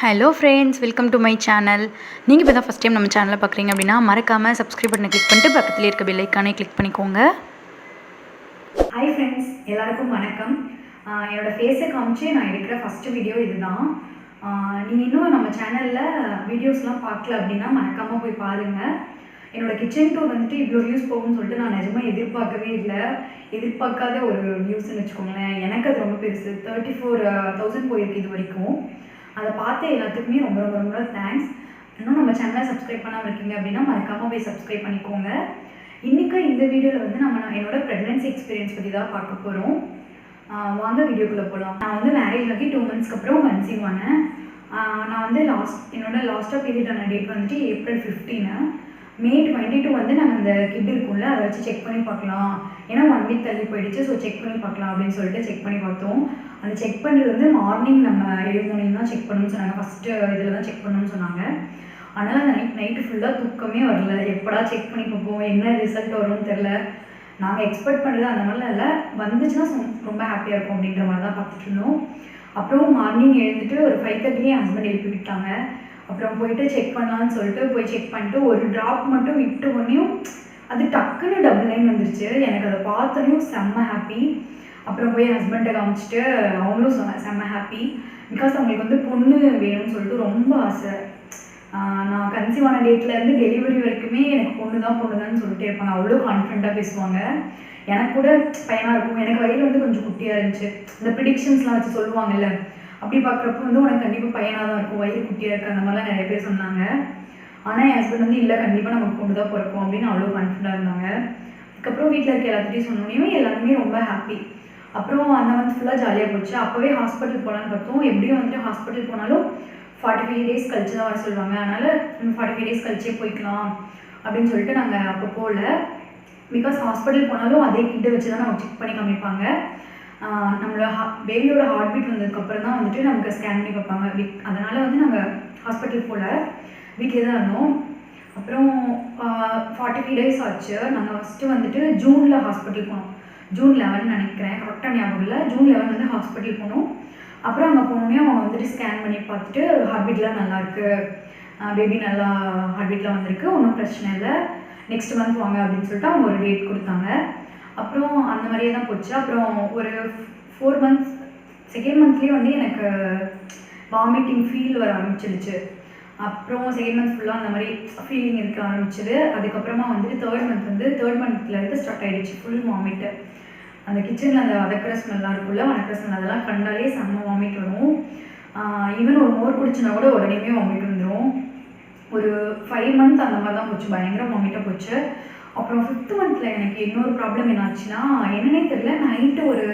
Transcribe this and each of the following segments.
Hello friends, welcome to my channel. நீங்கள் இப்போ தான் ஃபஸ்ட் டைம் நம்ம சேனலை பார்க்குறீங்க அப்படின்னா மறக்காமல் சப்ஸ்கிரைப் பட்டனை கிளிக் பண்ணிட்டு பக்கத்துலேயே இருக்க பெல் ஐக்கானே கிளிக் பண்ணிக்கோங்க. ஹாய் ஃப்ரெண்ட்ஸ், எல்லாருக்கும் வணக்கம். என்னோடய ஃபேஸை காமிச்சு நான் எடுக்கிற ஃபஸ்ட்டு வீடியோ இதுதான். நீங்கள் இன்னும் நம்ம சேனலில் வீடியோஸ்லாம் பார்க்கல அப்படின்னா மறக்காமல் போய் பாருங்கள். என்னோடய கிச்சன் டூர் வந்துட்டு இவ்வளோ வியூஸ் போகும்னு சொல்லிட்டு நான் நிஜமாக எதிர்பார்க்கவே இல்லை. எதிர்பார்க்காத ஒரு வியூஸ்ன்னு வச்சுக்கோங்களேன். எனக்கு அது ரொம்ப பெருசு. 34,000 போயிருக்கு இது வரைக்கும். அதை பார்த்து எல்லாத்துக்குமே ரொம்ப ரொம்ப ரொம்ப தேங்க்ஸ். இன்னும் நம்ம சேனலை சப்ஸ்கிரைப் பண்ணாமல் இருக்கீங்க அப்படின்னா மறக்காமல் போய் சப்ஸ்கிரைப் பண்ணிக்கோங்க. இன்றைக்கி இந்த வீடியோவில் வந்து நான் என்னோடய ப்ரெக்னென்சி எக்ஸ்பீரியன்ஸ் பற்றி தான் பார்க்க போகிறோம். வாங்க வீடியோக்குள்ளே போகலாம். நான் வந்து மேரேஜ் ஆகி 2 மந்த்ஸ்க்கு அப்புறம் கன்சீவ் ஆனேன். நான் வந்து லாஸ்ட்டாக பீரியட் ஆன டேட் வந்துட்டு April 15. May 22 வந்து நாங்கள் அந்த கிட் இருக்கும்ல அதை வச்சு செக் பண்ணி பார்க்கலாம். ஏன்னா 1 வீக் தள்ளி போயிடுச்சு. ஸோ செக் பண்ணி பார்க்கலாம் அப்படின்னு சொல்லிட்டு செக் பண்ணி பார்த்தோம். அந்த செக் பண்ணுறது வந்து மார்னிங் நம்ம எழுந்தோனையும் தான் செக் பண்ணணும்னு சொன்னாங்க. ஃபஸ்ட்டு இதில் தான் செக் பண்ணணும்னு சொன்னாங்க. அதனால் அந்த நைட்டு ஃபுல்லாக தூக்கமே வரல. எப்படா செக் பண்ணி பார்ப்போம், என்ன ரிசல்ட் வரும்னு தெரில. நாங்கள் எக்ஸ்பெக்ட் பண்ணுறது அந்த மாதிரிலாம் இல்லை. வந்துச்சுன்னா ரொம்ப ஹாப்பியாக இருக்கும் அப்படின்ற மாதிரி தான் பார்த்துட்டு இருந்தோம். அப்புறம் மார்னிங் எழுந்துட்டு ஒரு 5:30 என் ஹஸ்பண்ட் எழுப்பி விட்டாங்க. அப்புறம் போயிட்டு செக் பண்ணலான்னு சொல்லிட்டு போய் செக் பண்ணிட்டு ஒரு ட்ராப் மட்டும் விட்டு ஒன்றையும் அது டக்குன்னு டபுள் லைன் வந்துருச்சு. எனக்கு அதை பார்த்தோன்னையும் செம்ம ஹாப்பி. அப்புறம் போய் ஹஸ்பண்டை காமிச்சிட்டு அவங்களும் செம்ம ஹாப்பி. பிகாஸ் அவங்களுக்கு வந்து பொண்ணு வேணும்னு சொல்லிட்டு ரொம்ப ஆசை. நான் கன்சீவ் ஆன டேட்லேருந்து டெலிவரி வரைக்குமே எனக்கு பொண்ணு தான் சொல்லிட்டே இருப்பாங்க. அவ்வளோ கான்ஃபிடண்ட்டாக பேசுவாங்க. எனக்கு கூட பையனாக இருக்கும். எனக்கு வயிறு வந்து கொஞ்சம் குட்டியாக இருந்துச்சு. இந்த ப்ரிடிக்ஷன்ஸ்லாம் வச்சு சொல்லுவாங்கல்ல, அப்படி பார்க்குறப்ப வந்து உனக்கு கண்டிப்பாக பையனாக தான் இருக்கும், வயிறு குட்டியாக இருக்குது, அந்த மாதிரிலாம் நிறைய பேர் சொன்னாங்க. ஆனால் என் ஹஸ்பண்ட் வந்து இல்லை, கண்டிப்பாக நமக்கு பொண்ணு தான் பிறக்கும் அப்படின்னு அவ்வளோ கான்ஃபிடண்ட்டாக இருந்தாங்க. அதுக்கப்புறம் வீட்டில் இருக்க எல்லாத்துட்டையும் சொன்னோன்னே எல்லாருமே ரொம்ப ஹாப்பி. அப்புறம் அந்த மந்த் ஃபுல்லாக ஜாலியாக போச்சு. அப்போவே ஹாஸ்பிட்டல் போகலான்னு பார்த்தோம். எப்படியும் வந்துட்டு ஹாஸ்பிட்டல் போனாலும் 45 டேஸ் கழிச்சு தான் வர சொல்லுவாங்க. அதனால் 45 டேஸ் கழிச்சே போய்க்கலாம் அப்படின்னு சொல்லிட்டு நாங்கள் அப்போ போகல. பிகாஸ் ஹாஸ்பிட்டல் போனாலும் அதே கிட்ட வச்சு தான் நம்ம செக் பண்ணி காமிப்பாங்க. நம்மளோட பேபியோட ஹார்ட் பீட் வந்ததுக்கப்புறம் தான் வந்துட்டு நமக்கு ஸ்கேன் பண்ணி பார்ப்பாங்க. அதனால் வந்து நாங்கள் ஹாஸ்பிட்டல் போகல, வீட்டிலே தான் இருந்தோம். அப்புறம் 45 டேஸ் ஆச்சு. நாங்கள் ஃபஸ்ட்டு வந்துட்டு ஜூனில் ஹாஸ்பிட்டல் போனோம். June 11 நினைக்கிறேன், கரெக்டாக ஞாபகம் இல்லை. June 11 வந்து ஹாஸ்பிட்டல் போனோம். அப்புறம் அங்கே போனோடனே அவங்க வந்துட்டு ஸ்கேன் பண்ணி பார்த்துட்டு ஹார்ட் பீட்லாம் நல்லாயிருக்கு, பேபி நல்லா ஹார்ட் பீட்லாம் வந்திருக்கு, ஒன்றும் பிரச்சனை இல்லை, நெக்ஸ்ட் மந்த் வாங்க அப்படின்னு சொல்லிட்டு அவங்க ஒரு டேட் கொடுத்தாங்க. அப்புறம் அந்த மாதிரியே தான் போச்சு. அப்புறம் ஒரு 4 மந்த்ஸ், செகண்ட் மந்த்லேயே வந்து எனக்கு வாமிட்டிங் ஃபீல் வர ஆரம்பிச்சிடுச்சு. அப்புறம் செகண்ட் மந்த் ஃபுல்லாக அந்த மாதிரி ஃபீலிங் இருக்க ஆரம்பிச்சிது. அதுக்கப்புறமா வந்துட்டு தேர்ட் மந்த்லேருந்து ஸ்டார்ட் ஆகிடுச்சு ஃபுல் வாமிட்டு. அந்த கிச்சனில் அந்த வதக்கிற ஸ்மெல்லாம் இருக்குல்ல, வதக்கிற ஸ்மெல் அதெல்லாம் கண்டாலே செம்ம வாமிட் வரும். ஈவன் ஒரு மோர் குடிச்சுனா கூட உடனே வாமிட் வந்துடும். ஒரு 5 மந்த் அந்த மாதிரி தான் போச்சு, பயங்கர வாமிட்டாக போச்சு. அப்புறம் 5th மந்தில் எனக்கு இன்னொரு ப்ராப்ளம் என்னாச்சுன்னா என்னன்னே தெரியல, நைட்டு ஒரு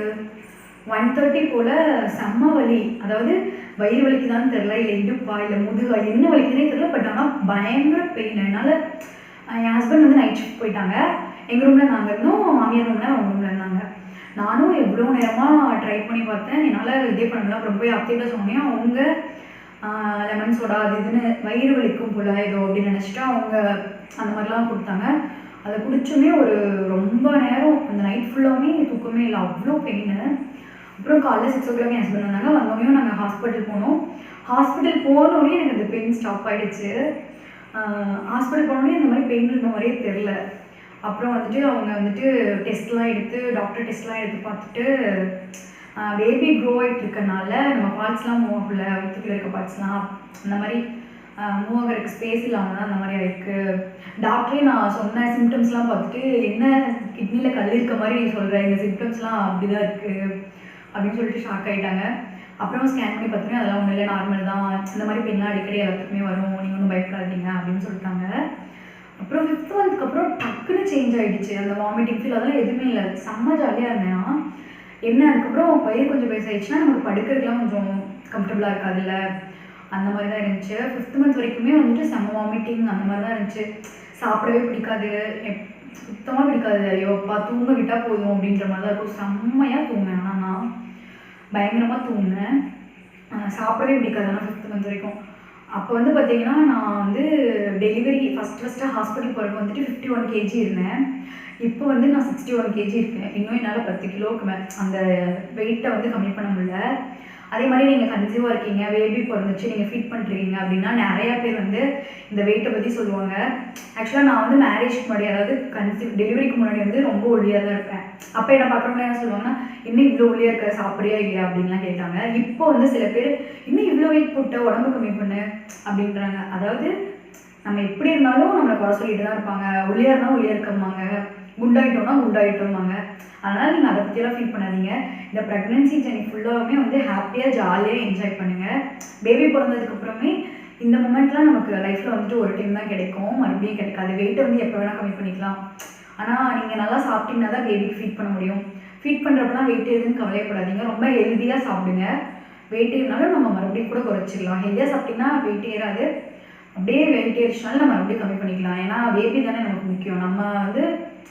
1:30 போல் செம்ம வலி. அதாவது வயிறு வலிக்குதான்னு தெரில, இல்லை இடுப்பா இல்லை முதுகா என்ன வலிக்குதுன்னே தெரியல. பட் ஆனால் பயங்கர பெயின். அதனால் என் ஹஸ்பண்ட் வந்து நைட் ஷிஃப்ட் போயிட்டாங்க. எங்கள் ரூமில் நாங்கள் இருந்தோம், மாமியார் ரூமில் அவங்க ரூமில் இருந்தாங்க. நானும் எவ்வளோ நேரமாக ட்ரை பண்ணி பார்த்தேன், என்னால் இதே பண்ணல. அப்புறம் போய் அத்தையிட்ட சொன்னேன். அவங்க லெமன் சோடா அது இதுன்னு வயிறு வலிக்கும் போல ஏதோ அப்படின்னு நினச்சிட்டு அவங்க அந்த மாதிரிலாம் கொடுத்தாங்க. அதை குடிச்சுமே ஒரு ரொம்ப நேரம் அந்த நைட் ஃபுல்லாகவே தூக்கமே இல்லை, அவ்வளோ பெயின். அப்புறம் காலைல 6 o'clock என் ஹஸ்பண்ட் வந்தாங்க. வந்தோடனையும் நாங்கள் ஹாஸ்பிட்டல் போனோம். ஹாஸ்பிட்டல் போனோடனே எனக்கு அந்த பெயின் ஸ்டாப் ஆகிடுச்சு. ஹாஸ்பிட்டல் போனோடனே இந்த மாதிரி பெயின் இருந்த மாதிரியே தெரில. அப்புறம் வந்துட்டு அவங்க வந்துட்டு டாக்டர் டெஸ்ட்லாம் எடுத்து பார்த்துட்டு பேபி க்ரோ ஆகிட்டு இருக்கனால நம்ம பார்ட்ஸ்லாம் மூவ் ஆகல, வயிற்றுக்குள்ள இருக்க பார்ட்ஸ்லாம் அந்த மாதிரி மூவ் ஆகிறதுக்கு ஸ்பேஸ் இல்லாமல் தான் அந்த மாதிரி ஆயிருக்கு. டாக்டரே நான் சொன்ன சிம்டம்ஸ்லாம் பார்த்துட்டு என்ன கிட்னியில் கல் இருக்க மாதிரி நீ சொல்கிற, இந்த சிம்டம்ஸ்லாம் அப்படி தான் இருக்குது அப்படின்னு சொல்லிட்டு ஷாக் ஆகிட்டாங்க. அப்புறம் ஸ்கேன் பண்ணி பார்த்தீங்கன்னா அதெல்லாம் ஒன்றும் இல்லை, நார்மல் தான், இந்த மாதிரி பெண்ணாக அடிக்கடி எல்லாத்துக்குமே வரும், நீங்கள் ஒன்றும் பயப்படாதீங்க அப்படின்னு சொல்லிட்டாங்க. அப்புறம் 5th மந்த்க்கு அப்புறம் டக்குன்னு சேஞ்ச் ஆகிடுச்சு. அந்த வாமிட்டிங் ஃபீல் அதெல்லாம் எதுவுமே இல்லை, செம்ம ஜாலியாக இருந்தேன். என்ன அதுக்கப்புறம் வயிறு கொஞ்சம் பெருசாகிடுச்சுன்னா நமக்கு படுக்கிறதுலாம் கொஞ்சம் கம்ஃபர்டபுளாக இருக்காதுல்ல, அந்த மாதிரி தான் இருந்துச்சு. 5th மந்த் வரைக்குமே வந்துட்டு செம்ம வாமிட்டிங் அந்த மாதிரி தான் இருந்துச்சு. சாப்பிடவே பிடிக்காது, சுத்தமாக பிடிக்காது. ஐயோப்பா தூங்க விட்டால் போதும் அப்படின்ற மாதிரி தான் இருக்கும். செம்மையாக தூங்கினேன். ஆனால் நான் பயங்கரமாக தூங்கினேன். சாப்பிடவே பிடிக்காது. ஆனால் 5th மந்த் வரைக்கும். அப்போ வந்து பார்த்தீங்கன்னா நான் வந்து டெலிவரி ஃபஸ்ட்டு ஹாஸ்பிட்டல் போகிறப்ப வந்துட்டு 51 kg இருந்தேன். இப்போ வந்து நான் 61 kg இருக்கேன். இன்னும் என்னால் 10 கிலோவுக்கு அந்த வெயிட்டை வந்து கம்மி பண்ண முடியல. அதே மாதிரி நீங்கள் கன்சீவாக இருக்கீங்க, பேபி பிறந்துச்சு, நீங்கள் ஃபீட் பண்ணிருக்கீங்க அப்படின்னா நிறையா பேர் வந்து இந்த வெயிட்டை பற்றி சொல்லுவாங்க. ஆக்சுவலாக நான் வந்து மேரேஜ்க்கு முன்னாடி, அதாவது டெலிவரிக்கு முன்னாடி வந்து ரொம்ப ஒல்லியாக தான் இருப்பேன். அப்போ என்ன பார்க்குறவங்க என்ன சொல்லுவாங்கன்னா, இன்னும் இவ்வளோ ஒல்லியாக இருக்க, சாப்பிட்றியா இல்லையா அப்படின்லாம் கேட்டாங்க. இப்போ வந்து சில பேர் இன்னும் இவ்வளோ வெயிட் போட்ட, உடம்பு கம்மி பண்ணு அப்படின்றாங்க. அதாவது நம்ம எப்படி இருந்தாலும் நம்மளை குறை சொல்லிட்டு தான் இருப்பாங்க. ஒல்லியாக இருந்தால் ஒல்லியாக இருக்கமாங்க, குண்டாயிட்டோம்னா குண்டாயிட்டோமாங்க. அதனால் நீங்கள் அதை பற்றியெல்லாம் ஃபீல் பண்ணாதீங்க. இந்த ப்ரெக்னென்சி ஜர்னி ஃபுல்லாகவே வந்து ஹாப்பியாக ஜாலியாக என்ஜாய் பண்ணுங்கள். பேபி பிறந்ததுக்கப்புறமே இந்த மூமெண்ட்லாம் நமக்கு லைஃப்பில் வந்துட்டு ஒரு டைம் தான் கிடைக்கும், மறுபடியும் கிடைக்காது. வெயிட்டை வந்து எப்போ வேணால் கம்மி பண்ணிக்கலாம். ஆனால் நீங்கள் நல்லா சாப்பிட்டீங்கன்னா தான் பேபிக்கு ஃபீட் பண்ண முடியும். ஃபீட் பண்ணுறப்பலாம் வெயிட் எதுன்னு கவலைப்படாதீங்க. ரொம்ப ஹெல்த்தியாக சாப்பிடுங்க. வெயிட் ஏறினாலும் நம்ம மறுபடியும் கூட குறைச்சிக்கலாம். ஹெல்த்தியாக சாப்பிட்டிங்கன்னா வெயிட் ஏறாது. அப்படியே வெயிட் ஏறிச்சுனாலும் நம்ம மறுபடியும் கம்மி பண்ணிக்கலாம். ஏன்னா பேபி தானே நமக்கு முக்கியம். நம்ம வந்து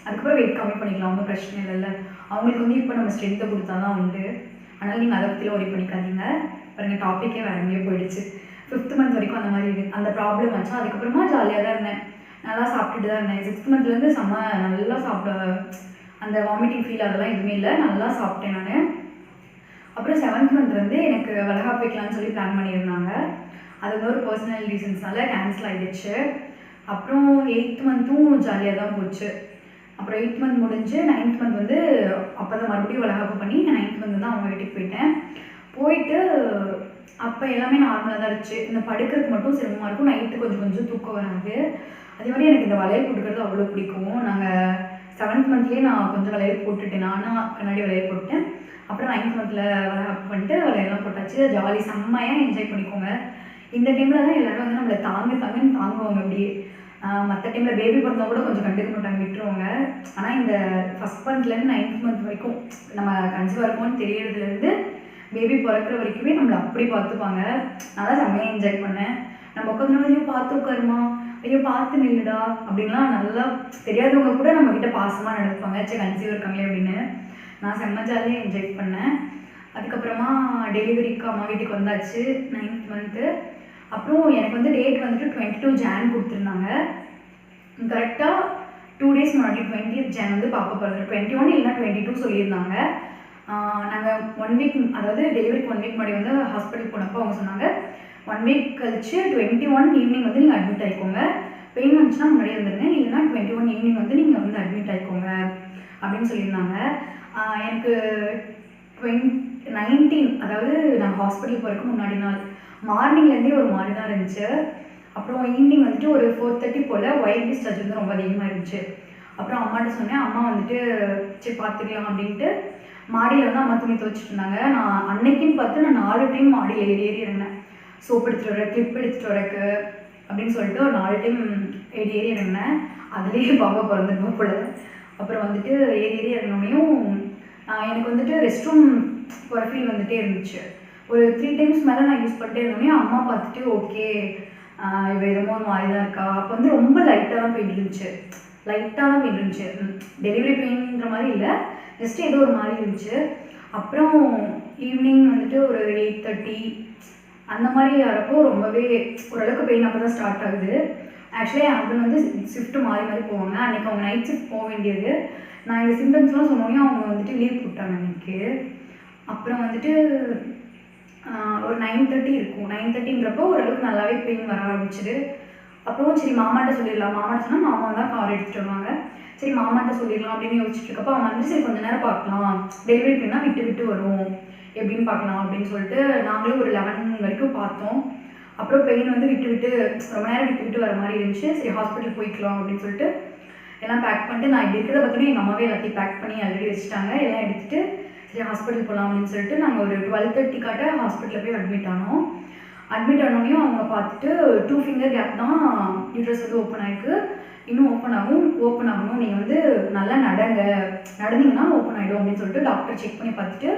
அதுக்கப்புறம் வெயிட் கம்மி பண்ணிக்கலாம், ஒன்றும் பிரச்சனை இல்லைல்ல. அவங்களுக்கு வந்து இப்போ நம்ம ஸ்ட்ரென்த்தை கொடுத்தா தான் உண்டு. அதனால் நீங்கள் அதை பற்றிலாம் ஒரி பண்ணிக்காதீங்க. பாருங்கள், டாப்பிக்கே வேறு எங்கேயோ போயிடுச்சு. 5th மந்த் வரைக்கும் அந்த மாதிரி அந்த ப்ராப்ளம் ஆச்சு. அதுக்கப்புறமா ஜாலியாக தான் இருந்தேன், நல்லா சாப்பிட்டுட்டு தான் இருந்தேன். 6th மந்த்லேருந்து நல்லா சாப்பிட, அந்த வாமிட்டிங் ஃபீல் அதெல்லாம் எதுவுமே இல்லை, நல்லா சாப்பிட்டேன் நான். அப்புறம் 7th மந்த் வந்து எனக்கு வளகாப்பு வைக்கலான்னு சொல்லி பிளான் பண்ணியிருந்தாங்க. அது வந்து ஒரு பர்சனல் ரீசன்ஸ்னால கேன்சல் ஆகிடுச்சு. அப்புறம் 8th மந்த்தும் ஜாலியாக தான் போச்சு. அப்புறம் 8th மந்த் முடிஞ்சு 9th மந்த் வந்து அப்போ தான் மறுபடியும் வளகாப்பு பண்ணி 9th மந்த் தான் அவங்க வீட்டுக்கு போயிட்டேன். போயிட்டு அப்போ எல்லாமே நார்மலாக தான் இருந்துச்சு. இந்த படுக்கிறதுக்கு மட்டும் சிரமமாக இருக்கும், நைட்டு கொஞ்சம் கொஞ்சம் தூக்கம் வராது. அதே மாதிரி எனக்கு இந்த வளையல் போட்டுக்கிறது அவ்வளோ பிடிக்கும். நாங்கள் 7th மந்த்லேயே நான் கொஞ்சம் வளையல் போட்டுட்டேன், நானும் கண்ணாடி வளையல் போட்டேன். அப்புறம் 9th மந்த்தில் வளகாப்பு பண்ணிட்டு வளையல்லாம் போட்டாச்சு. ஜாலி செம்மையாக என்ஜாய் பண்ணிக்கோங்க. இந்த டைமில் தான் எல்லோரும் வந்து நம்மளை தாங்கன்னு தாங்குவாங்க. அப்படியே மற்ற டைமில் பேபி பிறந்தா கூட கொஞ்சம் கண்டுக்க மாட்டாங்க, விட்டுருவாங்க. ஆனால் இந்த 1st மந்த்லேருந்து 9th மந்த் வரைக்கும் நம்ம கன்சீவாக இருக்கோம்னு தெரியறதுலேருந்து பேபி பிறக்கிற வரைக்குமே நம்மளை அப்படி பார்த்துப்பாங்க. நான் தான் செம்மையாக என்ஜாய் பண்ணேன். நம்ம உட்காந்து ஐயோ பார்த்து உட்காருமா, ஐயோ பார்த்து நில்லுடா அப்படின்லாம் நல்லா தெரியாதவங்க கூட நம்மக்கிட்ட பாசமாக நடந்துப்பாங்க. சரி கன்சீவாக இருக்காங்களே அப்படின்னு. நான் செம்ம ஜாலியாக என்ஜாய் பண்ணேன். அதுக்கப்புறமா டெலிவரிக்கு அம்மா வீட்டுக்கு வந்தாச்சு 9th மந்த்து. அப்புறம் எனக்கு வந்து டேட் வந்துட்டு 22 Jan கொடுத்துருந்தாங்க. கரெக்டாக 2 days முன்னாடி 20th Jan வந்து பாப்பா பிறந்து 21 இல்லைன்னா 22 சொல்லியிருந்தாங்க. நாங்கள் 1 week, அதாவது டெலிவரிக்கு 1 week முன்னாடி வந்து ஹாஸ்பிட்டல் போனப்போ அவங்க சொன்னாங்க 1 week கழிச்சு 21 ஈவினிங் வந்து நீங்கள் அட்மிட் ஆகிக்கோங்க. பெயின் வந்துச்சுன்னா முன்னாடி வந்துடுங்க, இல்லைன்னா 21 ஈவினிங் வந்து நீங்கள் வந்து அட்மிட் ஆகிக்கோங்க அப்படின்னு சொல்லியிருந்தாங்க. எனக்கு 19, அதாவது நான் ஹாஸ்பிட்டல் போகிறதுக்கு முன்னாடி நாள் மார்னிங்லேருந்தே ஒரு மாதிரி தான் இருந்துச்சு. அப்புறம் ஈவினிங் வந்துட்டு ஒரு 4:30 போல் ஒயிட் டிஸ்சார்ஜ் வந்து ரொம்ப அதிகமாக இருந்துச்சு. அப்புறம் அம்மாட்ட சொன்னேன். அம்மா வந்துட்டு சரி பார்த்துக்கலாம் அப்படின்ட்டு மாடியில் வந்து அம்மா துணி துவைச்சிட்டு இருந்தாங்க. நான் அன்னைக்குன்னு பார்த்து நான் 4 டைம் மாடியில் ஏறி இறங்கினேன். சோப் எடுத்துகிட்டு வரேன், கிளிப் எடுத்துகிட்டு வரக்கு அப்படின்னு சொல்லிட்டு ஒரு 4 டைம் ஏறி இறங்கினேன். அதுலேயே பாப்பா பிறந்துருந்தோம் போல. அப்புறம் வந்துட்டு ஏறி இறங்கினோடனையும் எனக்கு வந்துட்டு ரெஸ்ட் ரூம் போகிற ஃபீல் வந்துகிட்டே இருந்துச்சு. ஒரு 3 times மேலே நான் யூஸ் பண்ணிட்டே இருந்தோடனே அம்மா பார்த்துட்டு ஓகே இவ எதுவும் ஒரு மாதிரி தான் இருக்கா. அப்போ வந்து ரொம்ப லைட்டாக தான் பெயின் இருந்துச்சு, டெலிவரி பெயின்ற மாதிரி இல்லை, ஜஸ்ட் ஏதோ ஒரு மாதிரி இருந்துச்சு. அப்புறம் ஈவினிங் வந்துட்டு ஒரு 8:30 அந்த மாதிரி வரப்போ ரொம்பவே ஓரளவுக்கு பெயின் அப்போ தான் ஸ்டார்ட் ஆகுது. ஆக்சுவலி என் ஹஸ்பண்ட் வந்து ஷிஃப்ட்டு மாறி போவாங்க. அன்றைக்கி அவங்க நைட் ஷிஃப்ட் போக வேண்டியது. நான் இந்த சிம்டம்ஸ்லாம் சொன்னோன்னே அவங்க வந்துட்டு லீவ் போட்டாங்க அன்றைக்கி. அப்புறம் வந்துட்டு ஒரு 9:30 இருக்கும். 9:30ன்றப்போ ஓரளவுக்கு நல்லாவே பெயின் வர ஆரம்பிச்சிது. அப்புறம் சரி மாமாட்ட சொல்லிடலாம், மாமாட்ட சொன்னால் மாமா தான் கார் எடுத்துகிட்டு வருவாங்க. சரி மாமாட்ட சொல்லிடலாம் அப்படின்னு யோசிச்சுட்டு இருக்கப்போ அவங்க வந்து சரி கொஞ்சம் நேரம் பார்க்கலாம், டெலிவரி பெயின்னா விட்டு வரும் எப்படின்னு பார்க்கலாம் அப்படின்னு சொல்லிட்டு நாங்களும் ஒரு 11 வரைக்கும் பார்த்தோம். அப்புறம் பெயின் வந்து ரொம்ப நேரம் விட்டு வர மாதிரி இருந்துச்சு. சரி ஹாஸ்பிட்டல் போய்க்கலாம் அப்படின்னு சொல்லிட்டு எல்லாம் பேக் பண்ணிட்டு நான் இப்படி இருக்கிறத பார்த்தோன்னே எங்கள் அம்மாவே எல்லாத்தையும் பேக் பண்ணி ஆல்ரெடி வச்சுட்டாங்க. எல்லாம் எடுத்துகிட்டு சரி ஹாஸ்பிட்டல் போகலாம் அப்படின்னு சொல்லிட்டு நாங்கள் ஒரு 12:30 காட்ட ஹாஸ்பிட்டலில் போய் அட்மிட் ஆனோம். அட்மிட் ஆனோடனையும் அவங்க பார்த்துட்டு 2 finger கேப் தான் யூட்ரஸ் வந்து ஓப்பன் ஆகிருக்கு, இன்னும் ஓப்பன் ஆகணும், நீங்கள் வந்து நல்லா நடந்தீங்கன்னா ஓப்பன் ஆகிடும் அப்படின்னு சொல்லிட்டு டாக்டர் செக் பண்ணி பார்த்துட்டு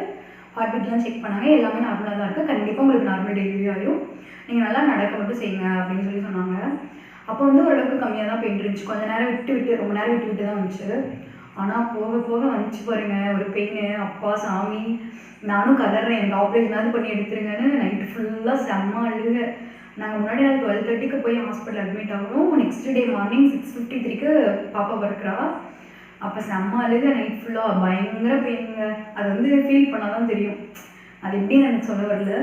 ஹார்ட் பீட்லாம் செக் பண்ணாங்க. எல்லாமே நார்மலாக தான் இருக்குது, கண்டிப்பாக உங்களுக்கு நார்மல் டெலிவரி ஆகிடும், நீங்கள் நல்லா நடக்க மட்டும் செய்யுங்க அப்படின்னு சொல்லி சொன்னாங்க. அப்போ வந்து ஓரளவுக்கு கம்மியாக தான் பெயின் இருந்துச்சு. கொஞ்சம் நேரம் ரொம்ப நேரம் விட்டு தான் வந்துச்சு. ஆனால் போக வந்துச்சு பாருங்க ஒரு பெயின். அப்பா சாமி, நானும் கதறேன், எனக்கு ஆப்ரேஷனாவது பண்ணி எடுத்துருங்கன்னு. நைட்டு ஃபுல்லாக செம்ம அழுக. நாங்கள் முன்னாடி நாள் 12:30 போய் ஹாஸ்பிட்டல் அட்மிட் ஆகிறோம். நெக்ஸ்ட் டே மார்னிங் 6:53 பாப்பா பிறக்கிறா. அப்போ செம்ம அழுக, நைட் ஃபுல்லாக பயங்கர பெயினுங்க. அது வந்து ஃபீல் பண்ணால் தான் தெரியும். அது எப்படின்னு எனக்கு சொல்ல வரல.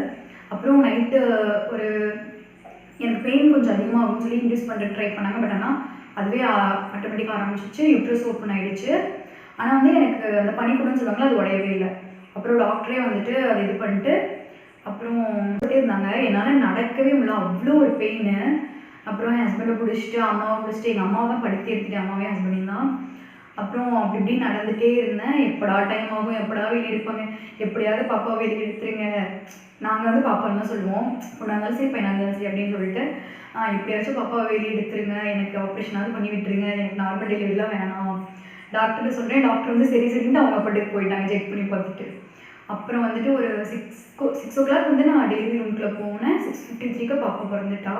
அப்புறம் நைட்டு ஒரு எனக்கு பெயின் கொஞ்சம் அதிகமாகும்னு சொல்லி இன்டியூஸ் பண்ணுறது ட்ரை பண்ணாங்க. பட் ஆனால் அதுவே ஆட்டோமேட்டிக்காக ஆரம்பிச்சிச்சு. யூட்ரஸ் ஓப்பன் ஆகிடுச்சு. ஆனால் வந்து எனக்கு அந்த பனிக்கூடன்னு சொல்லுவாங்களா, அது உடையவே இல்லை. அப்புறம் டாக்டரே வந்துட்டு அது இது பண்ணிட்டு அப்புறம் இருந்தாங்க. என்னால் நடக்கவே முடியல, அவ்வளோ ஒரு பெயின். அப்புறம் என் ஹஸ்பண்டை பிடிச்சிட்டு அம்மாவை பிடிச்சிட்டு எங்கள் அம்மாவை தான் படுத்தி எடுத்துகிட்டு அம்மாவே ஹஸ்பண்டையும் தான். அப்புறம் அப்படி இப்படி நடந்துகிட்டே இருந்தேன். எப்படா டைம் ஆகும், எப்படா வெளியே எடுப்பாங்க, எப்படியாவது பாப்பாவை வெளியே எடுத்துருங்க. நாங்கள் வந்து பாப்பான்னு தான் சொல்லுவோம், பொண்ணாக இருந்தாலும் சரி பையனாக இருந்தாலும் சரி அப்படின்னு சொல்லிட்டு எப்படியாச்சும் பாப்பாவை வெளியே எடுத்துருங்க, எனக்கு ஆப்ரேஷனாவது பண்ணி விட்டுருங்க, எனக்கு நார்மல் டெலிவரிலாம் வேணாம் டாக்டர்கிட்ட சொல்கிறேன். டாக்டர் வந்து சரி சரின்ட்டு அவங்க பட்டுக்கு போயிட்டாங்க செக் பண்ணி பார்த்துட்டு. அப்புறம் வந்துட்டு ஒரு 6 o'clock வந்து நான் டெலிவரி ரூம்குள்ளே போனேன். 6:53க்கு பாப்பா பிறந்துட்டா.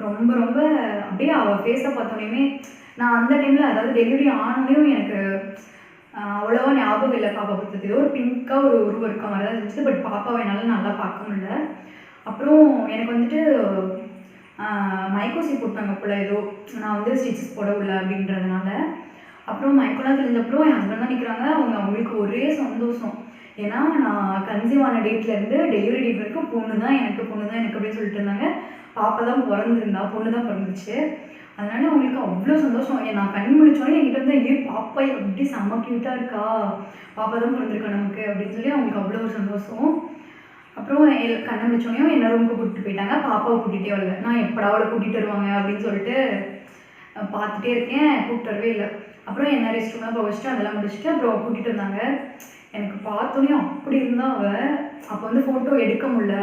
ரொம்ப ரொம்ப அப்படியே அவள் ஃபேஸை பார்த்தோன்னே நான் அந்த டைமில், அதாவது டெலிவரி ஆனோடையும் எனக்கு அவ்வளோவா ஞாபகம் இல்லை பாப்பா பற்றி. ஏதோ ஒரு பிங்க்காக ஒரு உருவம் இருக்க மாதிரி தான் இருந்துச்சு. பட் பாப்பாவை என்னால் நல்லா பார்க்க முடியல. அப்புறம் எனக்கு வந்துட்டு மைக்கோசி போட்டாங்க போல், ஏதோ நான் வந்து ஸ்டிச்சஸ் போட விடல அப்படின்றதுனால. அப்புறம் மைக்கோலாம் தெரிஞ்சப்பறம் என் ஹஸ்பண்ட் தான் நிற்கிறாங்க. அவங்களுக்கு ஒரே சந்தோஷம். ஏன்னா நான் கன்சீவ் ஆன டேட்லேருந்து டெலிவரி டேட் வரைக்கும் பொண்ணு தான் எனக்கு அப்படின்னு சொல்லிட்டு இருந்தாங்க. பாப்பா தான் பிறந்திருந்தா, பொண்ணு தான் பிறந்துச்சு. அதனால அவங்களுக்கு அவ்வளோ சந்தோஷம். நான் கண் முழிச்சோன்னே என்கிட்ட வந்து பாப்பா எப்படி செம்ம க்யூட்டாக இருக்கா, பாப்பா தான் பிறந்திருக்கா நமக்கு அப்படின்னு சொல்லி அவங்களுக்கு அவ்வளோ ஒரு சந்தோஷம். அப்புறம் கண்ணை முடிச்சோடனையும் என்ன ரூமுக்கு கூப்பிட்டு போயிட்டாங்க. பாப்பாவை கூட்டிகிட்டே வரல. நான் எப்படா அவளை கூட்டிகிட்டு வருவாங்க அப்படின்னு சொல்லிட்டு பார்த்துட்டே இருக்கேன், கூப்பிட்டு வரவே இல்லை. அப்புறம் என்ன ரெஸ்ட் ரூம்லாம் போக அதெல்லாம் முடிச்சுட்டு அப்புறம் கூட்டிகிட்டு வந்தாங்க. எனக்கு பார்த்தோன்னே அப்படி இருந்தால் அவள் அப்போ வந்து ஃபோட்டோ எடுக்க முடியல,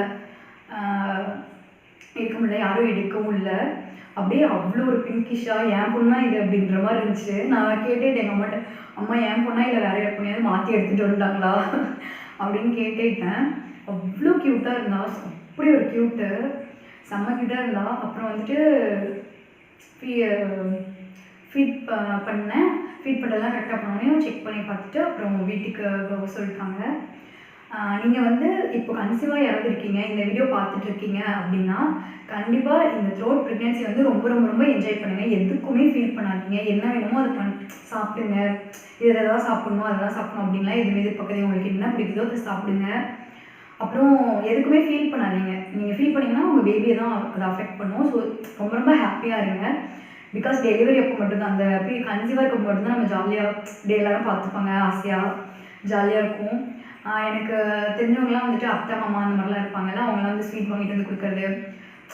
யாரும் எடுக்கவும் இல்லை. அப்படியே அவ்வளோ ஒரு பிங்கிஷாக என் பொண்ணா இது அப்படின்ற மாதிரி இருந்துச்சு. நான் கேட்டுட்டேன் எங்கள் அம்மாட்ட, அம்மா என் பொண்ணா இல்லை வேற யார் பொண்ணையாவது மாற்றி எடுத்துகிட்டு வந்துட்டாங்களா அப்படின்னு கேட்டுட்டேன். அவ்வளோ க்யூட்டாக இருந்தா, அப்படி ஒரு க்யூட்டு, செம்ம க்யூட்டாக இருந்தா. அப்புறம் வந்துட்டு ஃபீட் பண்ணேன். ஃபீட் பண்ணலாம் கரெக்டாக பண்ணோன்னே செக் பண்ணி பார்த்துட்டு அப்புறம் வீட்டுக்கு போக சொல்லிட்டாங்க. நீங்கள் வந்து இப்போ கன்சீவாக யாராவது இருக்கீங்க, இந்த வீடியோ பார்த்துட்ருக்கீங்க அப்படின்னா கண்டிப்பாக இந்த த்ரோட் ப்ரெக்னென்சி வந்து ரொம்ப ரொம்ப ரொம்ப என்ஜாய் பண்ணுங்கள். எதுக்குமே ஃபீல் பண்ணாதீங்க. என்ன வேணுமோ அதை சாப்பிடுங்க. இது எதாவது சாப்பிட்ணும், அதெல்லாம் சாப்பிடணும் அப்படின்லாம் எதுவுமே எதிர்பார்க்காதீங்க. உங்களுக்கு என்ன பிடிக்குதோ அதை சாப்பிடுங்க. அப்புறம் எதுக்குமே ஃபீல் பண்ணாதீங்க. நீங்கள் ஃபீல் பண்ணிங்கன்னா உங்கள் பேபியை தான் அதை அஃபெக்ட் பண்ணும். ஸோ ரொம்ப ரொம்ப ஹாப்பியாக இருங்க. பிகாஸ் டெலிவரி அப்போ மட்டும்தான், அந்த கன்சீவாக இருக்க மட்டும்தான் நம்ம ஜாலியாக டே எல்லாரும் பார்த்துப்பாங்க, ஆசையாக ஜாலியாக இருக்கும். எனக்கு தெரிஞ்சவங்களாம் வந்துட்டு அத்தை மாமா அந்த மாதிரிலாம் இருப்பாங்கல்ல, அவங்களாம் வந்து ஸ்வீட் வாங்கிட்டு வந்து கொடுக்குறது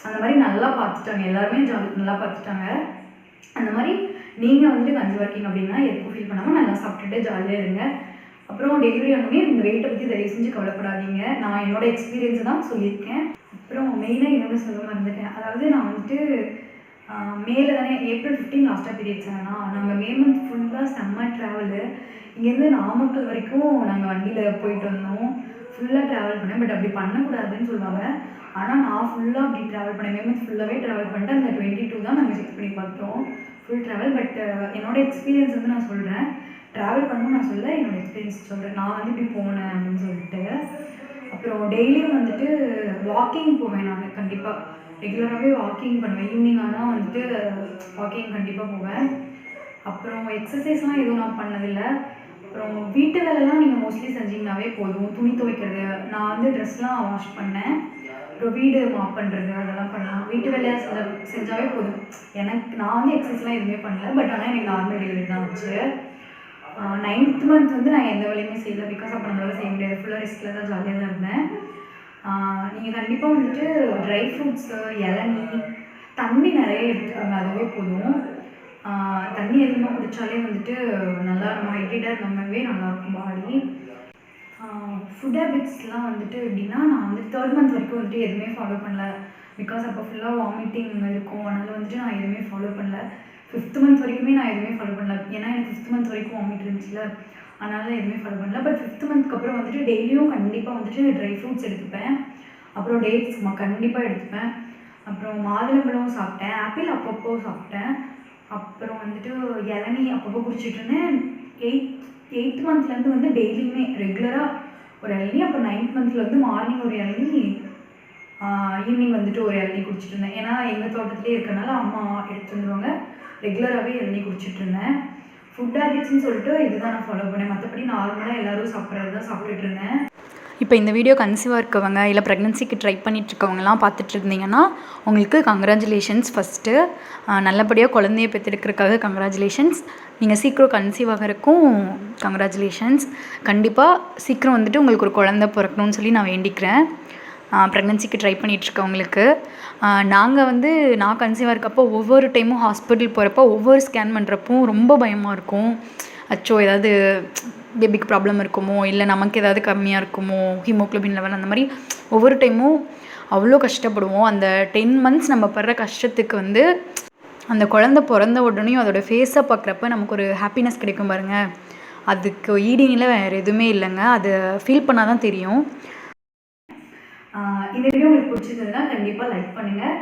அந்த மாதிரி நல்லா பார்த்துட்டாங்க. எல்லாருமே நல்லா பார்த்துட்டாங்க. அந்த மாதிரி நீங்கள் வந்துட்டு கன்சீவாக இருக்கீங்க அப்படின்னா எதுக்கும் ஃபீல் பண்ணாமல் நல்லா சாப்பிட்டுட்டு ஜாலியாக இருங்க. அப்புறம் டெலிவரி ஆனோடனே இந்த வெயிட்டை பற்றி தயவு செஞ்சு கவலைப்படாதீங்க. நான் என்னோடய எக்ஸ்பீரியன்ஸை தான் சொல்லியிருக்கேன். அப்புறம் மெயினாக இன்னொன்று சொல்ல மறந்துட்டேன். அதாவது நான் வந்துட்டு மேலே தானே ஏப்ரல் 15 லாஸ்ட்டாக பீரியட்ஸ் ஆனால் நாங்கள் மே மந்த் ஃபுல்லாக செம்ம ட்ராவலு. இங்கேருந்து நாமக்கல் வரைக்கும் நாங்கள் வண்டியில் போயிட்டு வந்தோம். ஃபுல்லாக ட்ராவல் பண்ணேன். பட் அப்படி பண்ணக்கூடாதுன்னு சொல்லுவாங்க. ஆனால் நான் ஃபுல்லாக அப்படி ட்ராவல் பண்ணேன். மே மந்த் ஃபுல்லாகவே ட்ராவல் பண்ணிட்டு அந்த 22 தான் நாங்கள் செக் பண்ணி பார்த்தோம் ஃபுல் ட்ராவல். பட் என்னோடய எக்ஸ்பீரியன்ஸ் வந்து நான் சொல்கிறேன். ட்ராவல் பண்ணணும் நான் சொல்ல, என்னோடய எக்ஸ்பீரியன்ஸ் சொல்கிறேன். நான் வந்து இப்படி போனேன் அப்படின்னு சொல்லிட்டு. அப்புறம் டெய்லியும் வந்துட்டு வாக்கிங் போவேன். நான் கண்டிப்பாக ரெகுலராகவே வாக்கிங் பண்ணுவேன். ஈவினிங் ஆனால் வந்துட்டு வாக்கிங் கண்டிப்பாக போவேன். அப்புறம் எக்ஸசைஸ்லாம் எதுவும் நான் பண்ணதில்லை. அப்புறம் வீட்டு வேலைலாம் நீங்கள் மோஸ்ட்லி செஞ்சிங்கனாவே போதும். துணி துவைக்கிறது, நான் வந்து ட்ரெஸ்லாம் வாஷ் பண்ணேன். அப்புறம் வீடு மாப் பண்ணுறது அதெல்லாம் பண்ணலாம். வீட்டு வேலையாக செஞ்சாவே போதும். நான் வந்து எக்ஸசைஸ்லாம் எதுவுமே பண்ணல. பட் ஆனால் எனக்கு நார்மல் டெலிவரி தான் ஆச்சு. 9th மந்த் வந்து நான் எந்த வேலையுமே செய்யலை. பிகாஸ் அப்போ நம்மளால் செய்ய முடியாது. ஃபுல்லாக ரெஸ்ட்டில் தான் ஜாலியாக தான் இருந்தேன். நீங்கள் கண்டிப்பாக வந்துட்டு ட்ரை ஃப்ரூட்ஸு, இளநீ, தண்ணி நிறைய எடுத்துக்கோங்க. அதுவே போதும். தண்ணி அதிகமாக குடித்தாலே வந்துட்டு நல்லா நம்ம ஹைட்ரேட்டாக இருந்தோம்னாவே நல்லாயிருக்கும் பாடி. ஃபுட் ஹேபிட்ஸ்லாம் வந்துட்டு எப்படின்னா, நான் வந்து 3rd மந்த் வரைக்கும் வந்துட்டு எதுவுமே ஃபாலோ பண்ணல. பிகாஸ் அப்போ ஃபுல்லாக வாமிட்டிங் இருக்கும். அதனால் வந்துட்டு நான் எதுவுமே ஃபாலோ பண்ணல. 5th மந்த் வரைக்குமே நான் எதுவுமே ஃபாலோ பண்ணல. ஏன்னா எனக்கு 5th மந்த் வரைக்கும் வாமிட் இருந்துச்சுல, அதனால் எதுவுமே ஃபாலோ பண்ணல. பட் 5th மந்த்க்கு அப்புறம் வந்துட்டு டெய்லியும் கண்டிப்பாக வந்துட்டு ட்ரை ஃப்ரூட்ஸ் எடுத்துப்பேன். அப்புறம் டேட்ஸ் கண்டிப்பாக எடுத்துப்பேன். அப்புறம் மாதுளம்பழம் சாப்பிட்டேன். ஆப்பிள் அப்பப்போ சாப்பிட்டேன். அப்புறம் வந்துட்டு இளநீ அப்பப்போ குடிச்சிட்டு இருந்தேன். 8th மந்த்லேருந்து வந்து டெய்லியுமே ரெகுலராக ஒரு இளநீ. அப்புறம் 9th மந்த்தில் வந்து மார்னிங் ஒரு இளநீ, ஈவினிங் வந்துட்டு ஒரு இளநீ குடிச்சிட்டு இருந்தேன். ஏன்னா எங்கள் தோட்டத்துலேயே இருக்கனால அம்மா எடுத்து வந்துடுவாங்க. ரெகுலராகவே இளநீ குடிச்சிட்டு இருந்தேன். ஃபுட் ஹேபிட்ஸ்னு சொல்லிட்டு இதுதான் நான் ஃபாலோ பண்ணேன். மற்றபடி நார்மலாக எல்லோரும் சாப்பிட்றது தான் சாப்பிட்டுட்டு இருந்தேன். இப்போ இந்த வீடியோ கன்சீவாக இருக்கவங்க இல்லை ப்ரெக்னென்சிக்கு ட்ரை பண்ணிகிட்ருக்கவங்கலாம் பார்த்துட்டு இருந்தீங்கன்னா உங்களுக்கு கங்க்ராச்சுலேஷன்ஸ். ஃபஸ்ட்டு நல்லபடியாக குழந்தைய பெற்றெடுக்கிறதுக்காக கங்க்ராச்சுலேஷன்ஸ். நீங்கள் சீக்கிரம் கன்சீவ் ஆகிறதுக்கும் கங்க்ராச்சுலேஷன்ஸ். கண்டிப்பாக சீக்கிரம் வந்துட்டு உங்களுக்கு ஒரு குழந்தை பிறக்கணும்னு சொல்லி நான் வேண்டிக்கிறேன். ப்ரெக்னென்சிக்கு ட்ரை பண்ணிகிட்ருக்கவங்களுக்கு நான் கன்சீவாக இருக்கப்போ ஒவ்வொரு டைமும் ஹாஸ்பிட்டல் போகிறப்போ ஒவ்வொரு ஸ்கேன் பண்ணுறப்போ ரொம்ப பயமாக இருக்கும். அச்சோ ஏதாவது பேபிக்கு ப்ராப்ளம் இருக்குமோ, இல்லை நமக்கு ஏதாவது கம்மியாக இருக்குமோ, ஹீமோக்ளோபின் லெவல் அந்த மாதிரி ஒவ்வொரு டைமும் அவ்வளோ கஷ்டப்படுவோம். அந்த 10 months நம்ம படுற கஷ்டத்துக்கு வந்து அந்த குழந்தை பிறந்த உடனேயும் அதோடய ஃபேஸை பார்க்குறப்ப நமக்கு ஒரு ஹாப்பினஸ் கிடைக்கும் பாருங்கள். அதுக்கு ஈடிங்கில் வேறு எதுவுமே இல்லைங்க. அது ஃபீல் பண்ணால் தான் தெரியும். இந்த வீடியோ உங்களுக்கு பிடிச்சிருந்ததுன்னா கண்டிப்பாக லைக் பண்ணுங்கள்,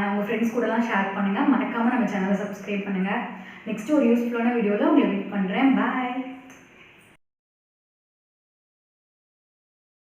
உங்கள் ஃப்ரெண்ட்ஸ் கூடலாம் ஷேர் பண்ணுங்கள். மறக்காமல் நம்ம சேனலை சப்ஸ்கிரைப் பண்ணுங்கள். நெக்ஸ்ட்டு ஒரு யூஸ்ஃபுல்லான வீடியோவில் உங்களை மீட் பண்ணுறேன். பாய்.